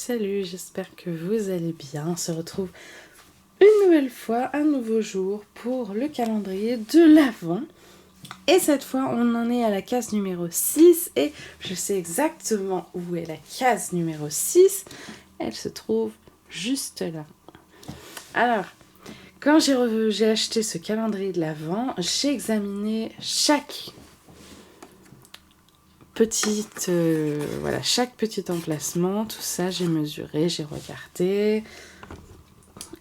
salut, j'espère que vous allez bien. On se retrouve une nouvelle fois, un nouveau jour pour le calendrier de l'Avent. Et cette fois, on en est à la case numéro 6 et je sais exactement où est la case numéro 6. Elle se trouve juste là. Alors, quand j'ai acheté ce calendrier de l'Avent, j'ai examiné chaque petit emplacement, tout ça, j'ai mesuré, j'ai regardé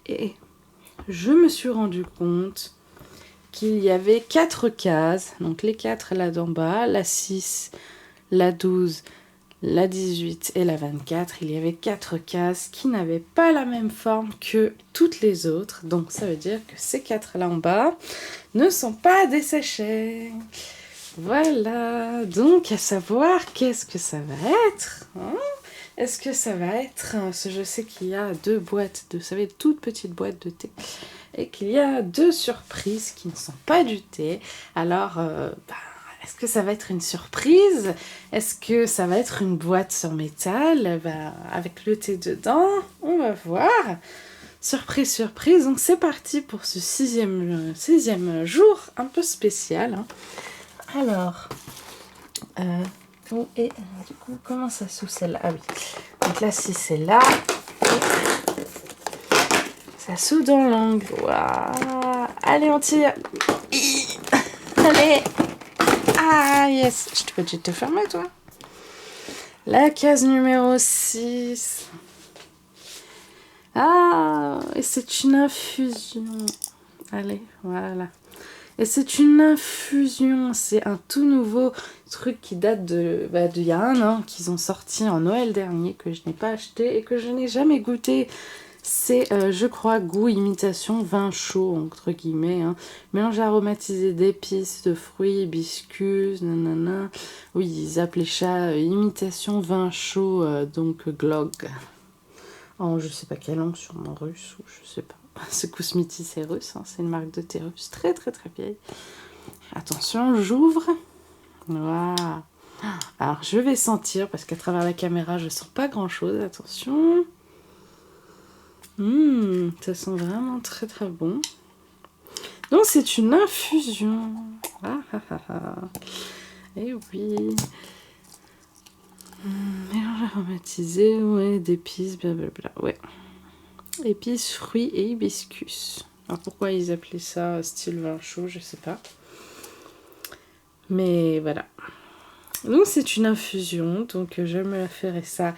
et je me suis rendu compte qu'il y avait 4 cases, donc les 4 là d'en bas, la 6, la 12, la 18 et la 24. Il y avait 4 cases qui n'avaient pas la même forme que toutes les autres, donc ça veut dire que ces 4 là en bas ne sont pas des sachets. Voilà, donc à savoir qu'est-ce que ça va être, hein? Est-ce que ça va être, je sais qu'il y a 2 boîtes de, vous savez, toutes petites boîtes de thé, et qu'il y a 2 surprises qui ne sont pas du thé. Alors, est-ce que ça va être une surprise? Est-ce que ça va être une boîte sur métal, avec le thé dedans? On va voir. Surprise, surprise. Donc c'est parti pour ce 6e jour un peu spécial, hein. Alors, du coup, comment ça sous celle-là? Ah oui. Donc là, si c'est là, ça sous dans l'angle. Waouh. Allez, on tire. Allez. Ah, yes. Je te peux te fermer, toi. La case numéro 6. Ah, et c'est une infusion. Allez, voilà. Et c'est une infusion, c'est un tout nouveau truc qui date d'il y a un an, qu'ils ont sorti en Noël dernier, que je n'ai pas acheté et que je n'ai jamais goûté. C'est, je crois, goût imitation vin chaud, entre guillemets, hein. Mélange aromatisé d'épices, de fruits, hibiscus, nanana. Oui, ils appelaient ça imitation vin chaud, donc glog. En je sais pas quelle langue, sûrement russe, ou je sais pas. C'est Kousmiti, c'est russe, hein, c'est une marque de thé russe, très très très vieille. Attention, j'ouvre. Voilà. Alors je vais sentir, parce qu'à travers la caméra, je sens pas grand chose. Attention. Ça sent vraiment très très bon. Donc c'est une infusion. Et oui. Mélange aromatisé, ouais, d'épices, blablabla, ouais. Épices, fruits et hibiscus. Alors pourquoi ils appelaient ça style vin chaud, je sais pas. Mais voilà. Donc c'est une infusion, donc je me ferai ça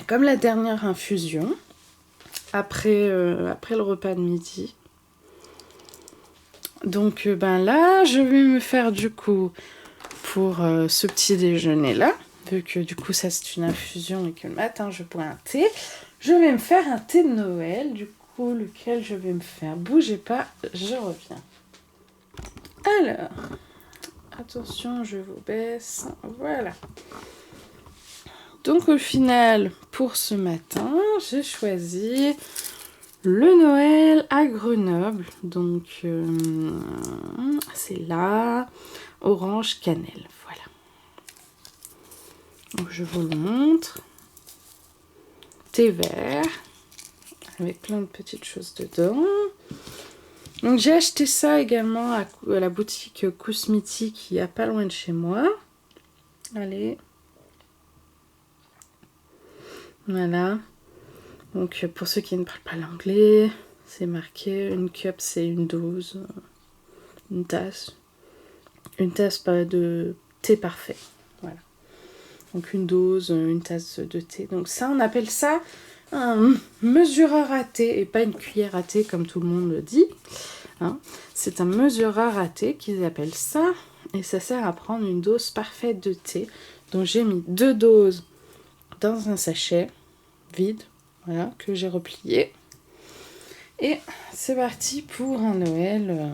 comme la dernière infusion, après le repas de midi. Donc là, je vais me faire du coup, pour ce petit déjeuner là, vu que du coup ça c'est une infusion et que le matin je bois un thé, je vais me faire un thé de Noël, du coup lequel je vais me faire. Bougez pas, je reviens. Alors, attention, je vous baisse, voilà. Donc au final, pour ce matin, j'ai choisi le Noël à Grenoble, donc c'est là, orange cannelle, voilà. Donc je vous le montre. Thé vert, avec plein de petites choses dedans. Donc j'ai acheté ça également à la boutique Kousmiti qui est pas loin de chez moi. Allez. Voilà. Donc pour ceux qui ne parlent pas l'anglais, c'est marqué une cup, c'est une dose, une tasse. Une tasse pas de thé parfait. Voilà. Donc une dose, une tasse de thé. Donc ça, on appelle ça un mesureur à thé et pas une cuillère à thé comme tout le monde le dit, hein. C'est un mesureur à thé qu'ils appellent ça et ça sert à prendre une dose parfaite de thé. Donc j'ai mis 2 doses dans un sachet vide, voilà, que j'ai replié. Et c'est parti pour un Noël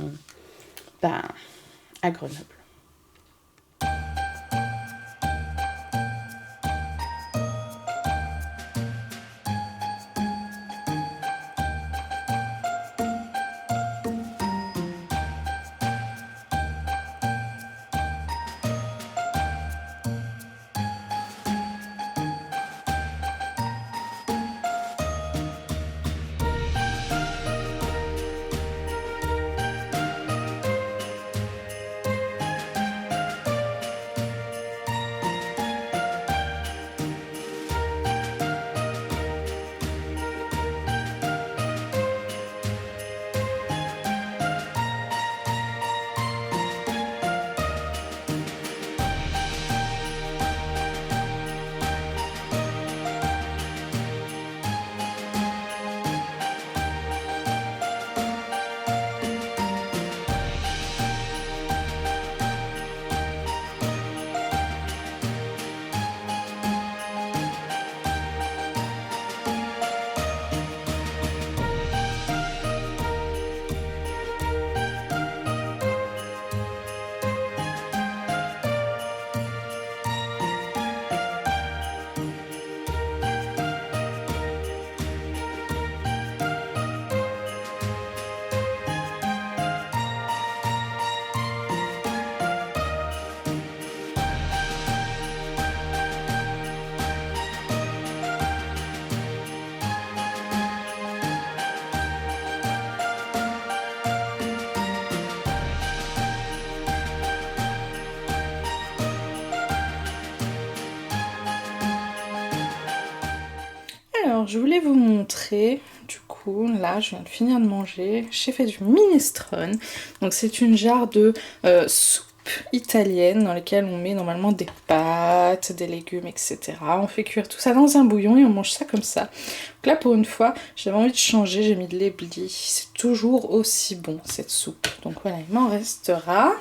à Grenoble. Alors, je voulais vous montrer, du coup, là, je viens de finir de manger, j'ai fait du minestrone. Donc, c'est une jarre de soupe italienne dans laquelle on met normalement des pâtes, des légumes, etc. On fait cuire tout ça dans un bouillon et on mange ça comme ça. Donc là, pour une fois, j'avais envie de changer, j'ai mis de l'éblis. C'est toujours aussi bon, cette soupe. Donc voilà, il m'en restera.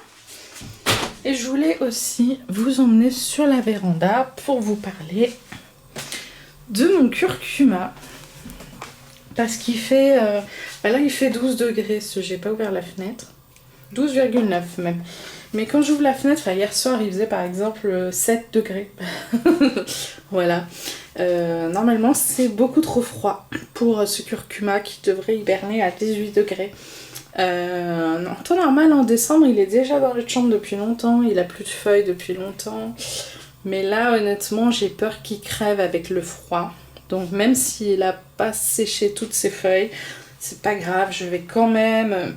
Et je voulais aussi vous emmener sur la véranda pour vous parler de mon curcuma. Parce qu'il fait... là, il fait 12 degrés, j'ai pas ouvert la fenêtre. 12,9 même. Mais quand j'ouvre la fenêtre, hier soir, il faisait par exemple 7 degrés. Voilà. Normalement, c'est beaucoup trop froid pour ce curcuma qui devrait hiberner à 18 degrés. En temps normal, en décembre, il est déjà dans notre chambre depuis longtemps. Il a plus de feuilles depuis longtemps. Mais là, honnêtement, j'ai peur qu'il crève avec le froid. Donc même s'il n'a pas séché toutes ses feuilles, c'est pas grave, je vais quand même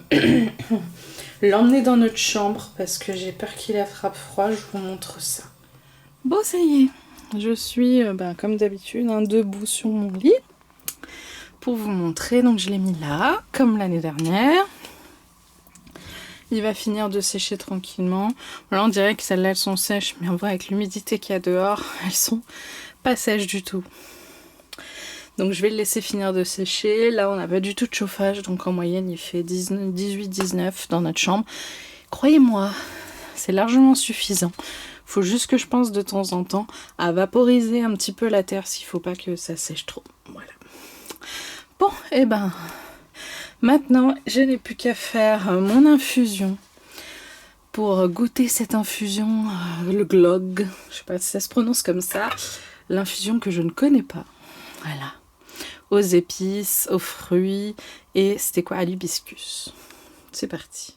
l'emmener dans notre chambre parce que j'ai peur qu'il attrape froid, je vous montre ça. Bon, ça y est, je suis comme d'habitude debout sur mon lit pour vous montrer. Donc je l'ai mis là, comme l'année dernière. Il va finir de sécher tranquillement. Là, on dirait que celles-là, elles sont sèches, mais en vrai, avec l'humidité qu'il y a dehors, elles sont pas sèches du tout. Donc je vais le laisser finir de sécher. Là, on n'a pas du tout de chauffage, donc en moyenne, il fait 18-19 dans notre chambre. Croyez-moi, c'est largement suffisant. Faut juste que je pense de temps en temps à vaporiser un petit peu la terre s'il faut pas que ça sèche trop. Voilà. Bon, et maintenant, je n'ai plus qu'à faire mon infusion. Pour goûter cette infusion, le glog, je sais pas si ça se prononce comme ça, l'infusion que je ne connais pas. Voilà. Aux épices, aux fruits et c'était quoi, à l'hibiscus. C'est parti.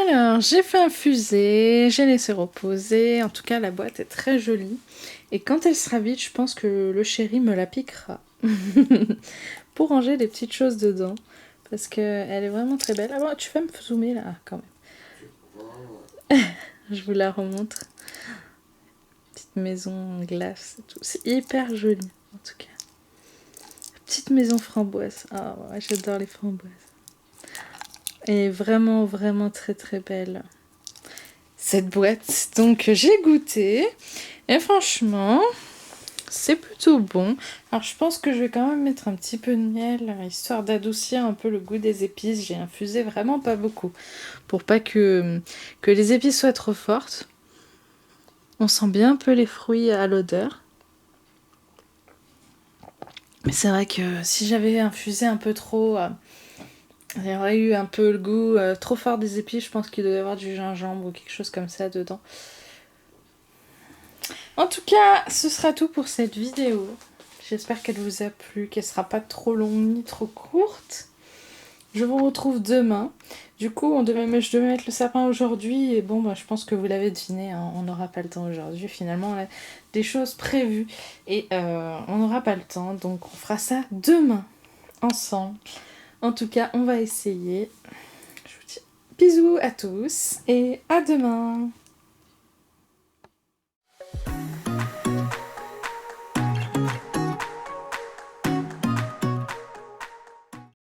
Alors, j'ai fait infuser, j'ai laissé reposer. En tout cas, la boîte est très jolie. Et quand elle sera vide, je pense que le chéri me la piquera. Pour ranger des petites choses dedans. Parce qu'elle est vraiment très belle. Ah bon, tu vas me zoomer là, quand même. Je vous la remontre. Petite maison en glace et tout. C'est hyper joli, en tout cas. Petite maison framboise. Ah ouais, j'adore les framboises. Elle est vraiment, vraiment très, très belle. Cette boîte. Donc, j'ai goûté. Et franchement, c'est plutôt bon. Alors, je pense que je vais quand même mettre un petit peu de miel, histoire d'adoucir un peu le goût des épices. J'ai infusé vraiment pas beaucoup. Pour pas que les épices soient trop fortes. On sent bien un peu les fruits à l'odeur. Mais c'est vrai que si j'avais infusé un peu trop... il y aurait eu un peu le goût trop fort des épices. Je pense qu'il doit y avoir du gingembre ou quelque chose comme ça dedans. En tout cas, ce sera tout pour cette vidéo. J'espère qu'elle vous a plu, qu'elle sera pas trop longue ni trop courte. Je vous retrouve demain. Du coup, je devais mettre le sapin aujourd'hui. Et bon, je pense que vous l'avez deviné, hein, on n'aura pas le temps aujourd'hui. Finalement, on a des choses prévues. Et on n'aura pas le temps. Donc, on fera ça demain, ensemble. En tout cas, on va essayer. Je vous dis bisous à tous et à demain.